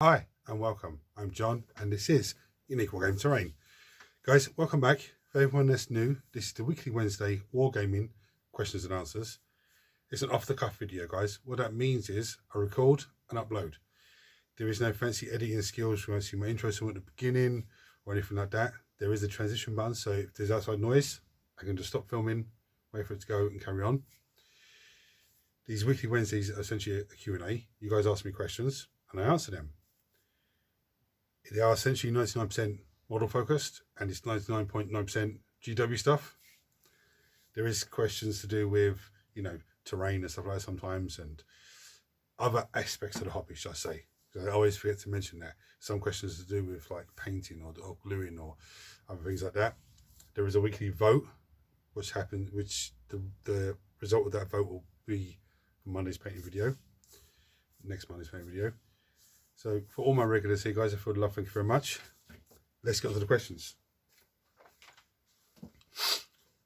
Hi and welcome. I'm John and this is Unique Wargaming Terrain. Guys, welcome back. For everyone that's new, this is the weekly Wednesday Wargaming questions and answers. It's an off-the-cuff video, guys. What that means is I record and upload. There is no fancy editing skills. You won't see my intro song at the beginning or anything like that. There is a transition button, so if there's outside noise, I can just stop filming, wait for it to go and carry on. These weekly Wednesdays are essentially a Q&A. You guys ask me questions and I answer them. They are essentially 99% model focused and it's 99.9% GW stuff. There is questions to do with, terrain and stuff like that sometimes and other aspects of the hobby, should I say. I always forget to mention that. Some questions to do with like painting or gluing or other things like that. There is a weekly vote, which the result of that vote will be Monday's painting video, next Monday's painting video. So for all my regulars here, guys, I feel love, thank you very much. Let's get on to the questions.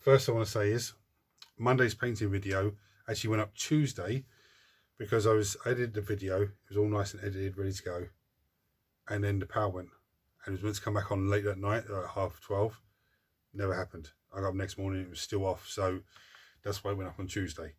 First I want to say is Monday's painting video actually went up Tuesday because I edited the video. It was all nice and edited, ready to go. And then the power went and it was meant to come back on late that night at 12:30. Never happened. I got up next morning, it was still off. So that's why it went up on Tuesday.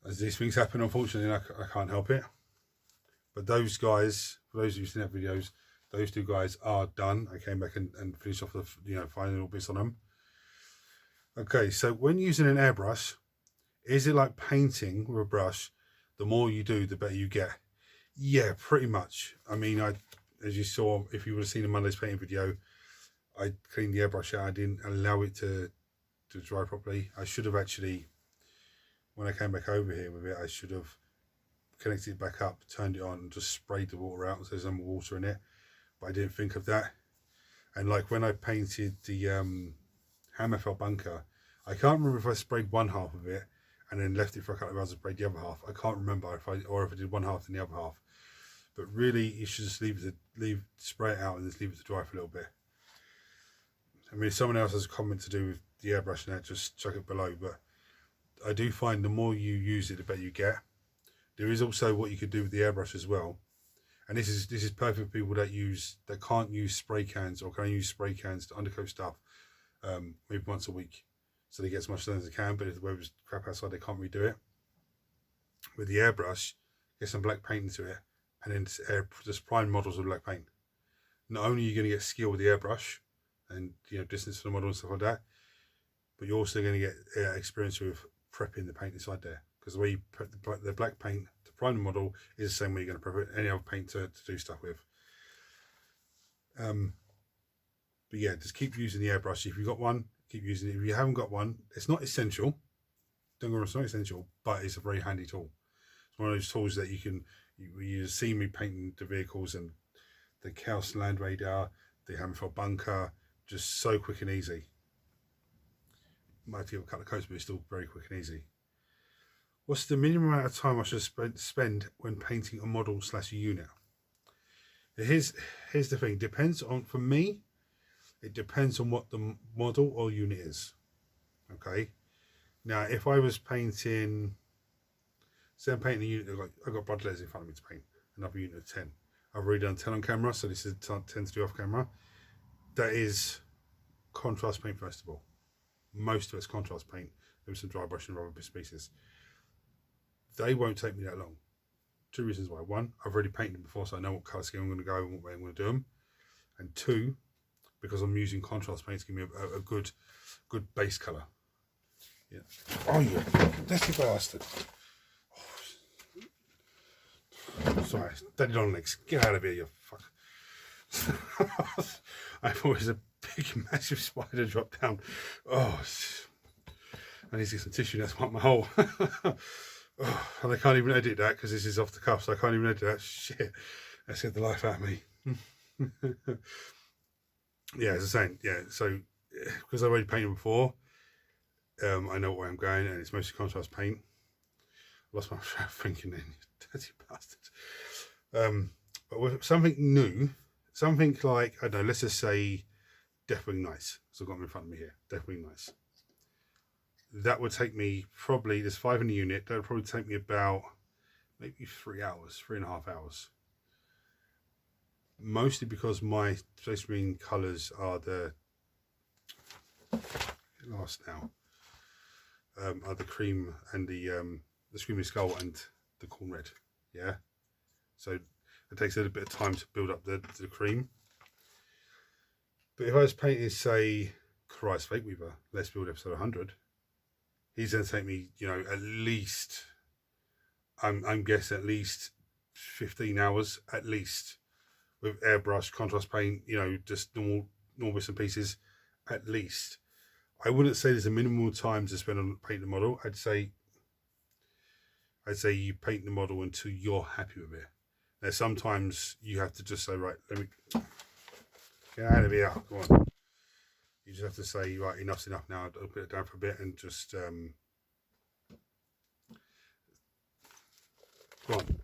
As these things happen, unfortunately, I can't help it. But those guys, for those of you who've seen that videos, those two guys are done. I came back and finished off the final bits on them. Okay, so when using an airbrush, is it like painting with a brush? The more you do, the better you get. Yeah, pretty much. I mean, as you saw, if you would have seen the Monday's painting video, I cleaned the airbrush out. I didn't allow it to dry properly. I should have actually, when I came back over here with it, I should have connected it back up, turned it on and just sprayed the water out so there's no more water in it, but I didn't think of that. And like when I painted the Hammerfell bunker, I can't remember if I sprayed one half of it and then left it for a couple of hours and sprayed the other half. I can't remember if I did one half and the other half, but really you should just spray it out and just leave it to dry for a little bit. I mean, if someone else has a comment to do with the airbrush and that, just chuck it below, but I do find the more you use it, the better you get. There is also what you could do with the airbrush as well, and this is perfect for people that can't use spray cans or can use spray cans to undercoat stuff maybe once a week, so they get as much done as they can. But if the weather's crap outside, they can't redo it. With the airbrush, get some black paint into it, and then just prime models with black paint. Not only are you going to get skill with the airbrush and distance for the model and stuff like that, but you're also going to get experience with prepping the paint inside there. Because the way you prep the black paint to prime the model is the same way you're going to prep any other paint to do stuff with. But yeah, just keep using the airbrush. If you've got one, keep using it. If you haven't got one, it's not essential. Don't get me wrong, it's not essential, but it's a very handy tool. It's one of those tools that you see me painting the vehicles and the Chaos Land Radar, the Hammerfell bunker, just so quick and easy. Might have to give a couple of coats, but it's still very quick and easy. What's the minimum amount of time I should spend when painting a model / unit? Here's the thing. For me, it depends on what the model or unit is. Okay. Now, if I was painting, say I'm painting a unit, I've got blood letters in front of me to paint, another unit of 10. I've already done 10 on camera, so this is 10 to do off camera. That is contrast paint first of all. Most of it's contrast paint. There's some dry brushing and other pieces. They won't take me that long. Two reasons why. One, I've already painted them before, so I know what colour scheme I'm going to go and what way I'm going to do them. And two, because I'm using contrast paint to give me a good base colour. Yeah. Oh, you dirty bastard. Oh. Sorry, daddy long legs. Get out of here, you fuck. I thought it was a big, massive spider drop down. Oh, I need to get some tissue. That's what my hole. Oh, and I can't even edit that because this is off the cuff, so I can't even edit that. Shit, that scared the life out of me. Yeah, as I was saying, yeah, so because I've already painted before, I know where I'm going, and it's mostly contrast paint. I lost my thinking then, dirty bastard. But with something new, something like, I don't know, let's just say Deathwing Nights. So I've got them in front of me here, Deathwing Nights. That would take me probably, there's 5 in the unit, that would probably take me about maybe 3 hours, 3.5 hours. mostly because my Space Marine colours are the last now. Are the cream and the Screaming Skull and the Corn Red. Yeah, so it takes a little bit of time to build up the cream. But if I was painting, say, Christ Fake Weaver, let's build episode 100, he's going to take me, you know, at least, I'm guessing at least 15 hours, at least, with airbrush, contrast paint, you know, just normal bits and pieces, at least. I wouldn't say there's a minimal time to spend on painting the model. I'd say you paint the model until you're happy with it. Now, sometimes you have to just say, right, let me get out of here. Come on. You just have to say, right, enough's enough now. I'll put it down for a bit and just come on.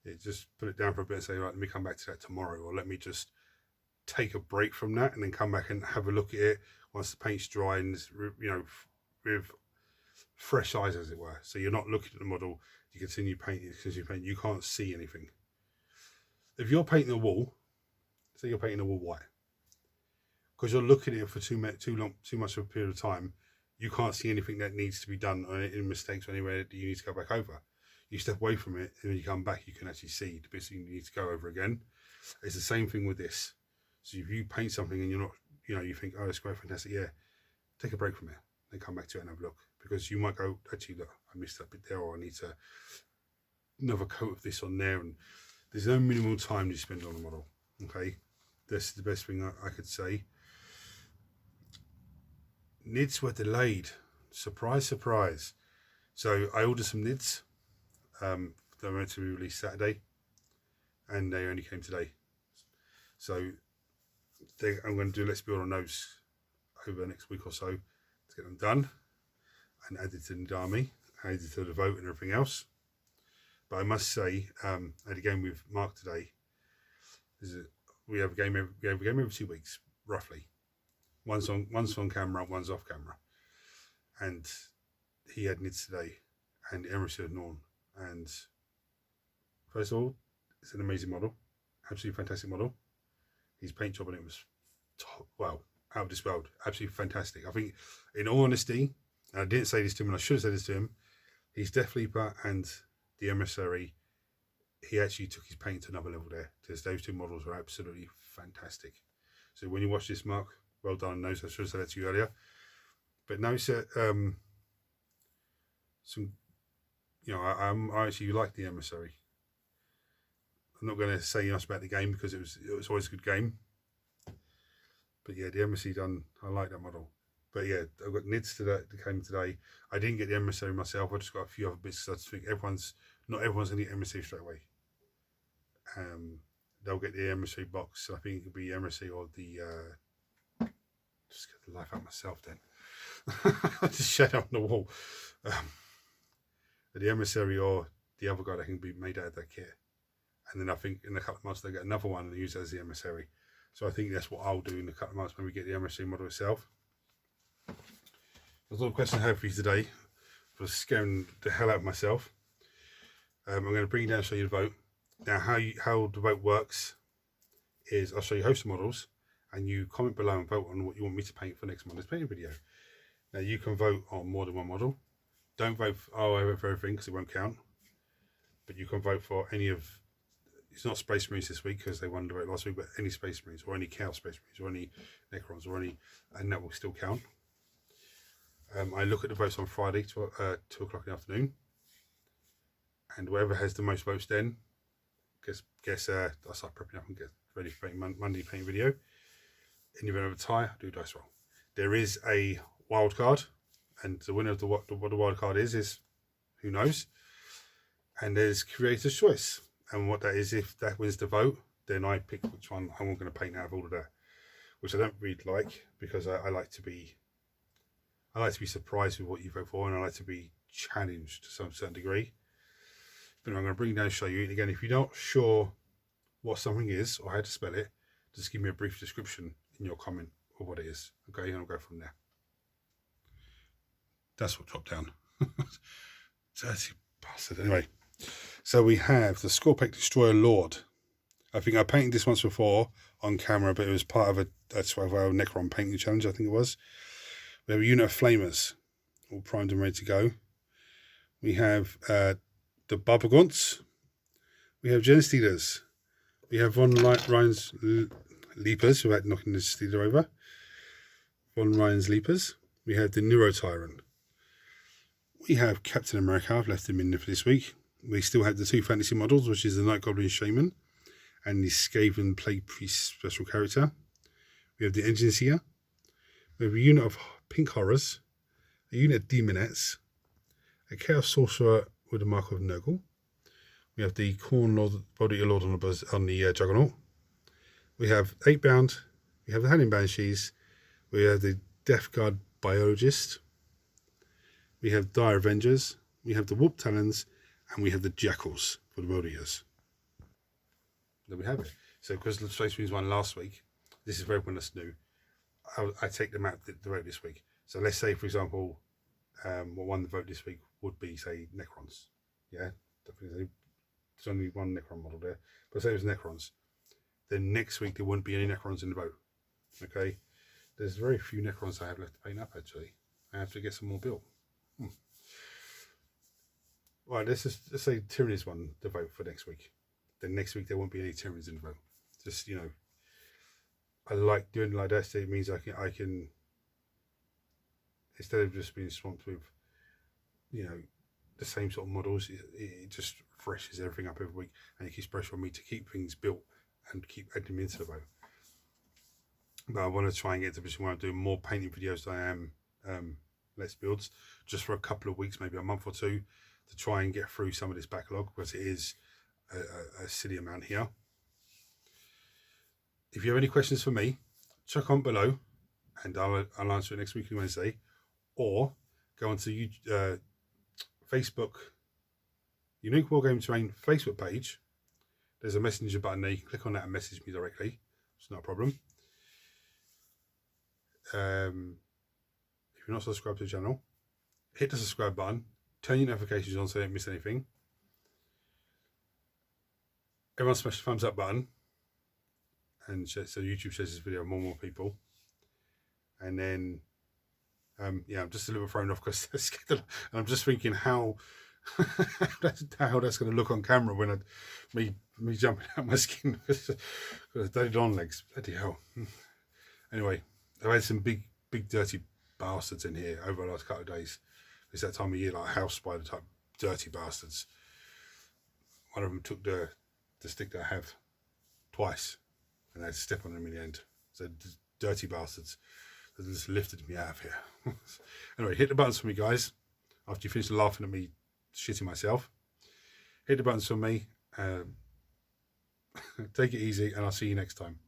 Yeah, just put it down for a bit and say, right, let me come back to that tomorrow, or let me just take a break from that and then come back and have a look at it once the paint's dry and, you know, with fresh eyes, as it were. So you're not looking at the model, you continue painting, you can't see anything. If you're painting a wall, say you're painting a wall white, because you're looking at it for too much of a period of time, you can't see anything that needs to be done or any mistakes or anywhere that you need to go back over. You step away from it, and when you come back, you can actually see the bits you need to go over again. It's the same thing with this. So if you paint something and you're not, you know, you think, oh, it's quite fantastic, yeah, take a break from it, then come back to it and have a look. Because you might go, actually, look, I missed that bit there, or I need to another coat of this on there. And there's no minimal time you spend on a model, okay? That's the best thing I could say. Nids were delayed. Surprise, surprise. So I ordered some nids. They were meant to be released Saturday, and they only came today. So I'm going to do Let's Build on those over the next week or so to get them done and added to the army, added to the vote and everything else. But I must say, I had a game with Mark today. We have a game every 2 weeks, roughly. One's on camera, one's off camera. And he had Nids today, and Emerson had Norn. And first of all, it's an amazing model, absolutely fantastic model. His paint job on it was top, well, out of this world, absolutely fantastic. I think, in all honesty, and I didn't say this to him, and I should have said this to him, his Death Leaper and the Emissary, he actually took his paint to another level there. Because those two models were absolutely fantastic. So when you watch this, Mark, well done. No, I should have said that to you earlier. But no, sir, some, you know, I actually like the Emissary. I'm not going to say much about the game because it was always a good game. But yeah, the Emissary done. I like that model. But yeah, I've got Nids that came today. I didn't get the Emissary myself. I just got a few other bits because I just think not everyone's going to get Emissary straight away. They'll get the Emissary box. I think it could be Emissary or the. Just get the life out of myself then. I just shed on the wall. The Emissary or the other guy that can be made out of that kit. And then I think in a couple of months they get another one and use it as the Emissary. So I think that's what I'll do in a couple of months when we get the Emissary model itself. There's a lot of questions I have for you today. I was scaring the hell out of myself. I'm going to bring you down and show you the vote. Now how the vote works is I'll show you host models and you comment below and vote on what you want me to paint for next month's painting video. Now you can vote on more than one model. Don't vote for everything because it won't count. But you can vote for any of, it's not Space Marines this week because they won the vote last week, but any Space Marines or any Chaos Space Marines or any Necrons or any, and that will still count. I look at the votes on Friday, 2 o'clock in the afternoon. And whoever has the most votes then, guess I'll start prepping up and get ready for Monday painting video. In the event of a tie, I'll do a dice roll. There is a wild card, and the winner of what the wild card is who knows. And there's creator's choice. And what that is, if that wins the vote, then I pick which one I'm going to paint out of all of that. Which I don't really like because I like to be surprised with what you vote for, and I like to be challenged to some certain degree. But I'm going to bring it down and show you. And again, if you're not sure what something is or how to spell it, just give me a brief description in your comment of what it is. Okay, and I'll go from there. That's what dropped down. Dirty bastard. Anyway, So we have the Scorpion Destroyer Lord. I think I painted this once before on camera, but it was part of a 12-hour Necron painting challenge, I think it was. We have a unit of Flamers, all primed and ready to go. We have the Barbagonts. We have Genestealers. We have Von Ryan's Leapers, who had knocking the Stealer over. Von Ryan's Leapers. We have the Neurotyrant. We have Captain America. I've left him in there for this week. We still have the 2 fantasy models, which is the Night Goblin Shaman and the Skaven Plague Priest special character. We have the Engineer. We have a unit of Pink Horrors, a unit of Demonettes, a Chaos Sorcerer with a Mark of Nurgle. We have the Khorne Lord, Body Lord on the Juggernaut. We have 8-bound. We have the Howling Banshees. We have the Death Guard Biologist. We have Dire Avengers. We have the Warp Talons. And we have the Jackals for the Warriors. There we have it. So because the Space Marines won last week, this is for everyone that's new. I take them out the vote this week. So let's say, for example, what won the vote this week would be, say, Necrons. Yeah, definitely. There's only one Necron model there. But say it was Necrons. Then next week there wouldn't be any Necrons in the vote. Okay? There's very few Necrons I have left to paint up, actually. I have to get some more built. Right, let's say Tyranids won the vote for next week. Then next week there won't be any Tyranids in the vote. Just, you know, I like doing it like that. So it means I can instead of just being swamped with, you know, the same sort of models, it just freshes everything up every week, and it keeps pressure on me to keep things built and keep adding them into the vote. But I want to try and get to the position where I'm doing more painting videos than I am Let's Builds, just for a couple of weeks, maybe a month or two, to try and get through some of this backlog, because it is a silly amount here. If you have any questions for me, chuck on below and I'll answer it next week on Wednesday, or go onto Facebook, Unique Wargaming Terrain Facebook page. There's a messenger button there. You can click on that and message me directly. It's not a problem. If you're not subscribed to the channel, hit the subscribe button, turn your notifications on so you don't miss anything. Everyone smash the thumbs up button, and so YouTube shares this video to more and more people. And then yeah, I'm just a little thrown off because and I'm just thinking how that's going to look on camera when me jumping out my skin because I dated on legs. Bloody hell. Anyway, I've had some big dirty bastards in here over the last couple of days. It's that time of year, like house spider type dirty bastards. One of them took the stick that I have twice, and I had to step on them in the end. So dirty bastards that just lifted me out of here. Anyway, hit the buttons for me, guys. After you finish laughing at me shitting myself, hit the buttons for me. Take it easy, and I'll see you next time.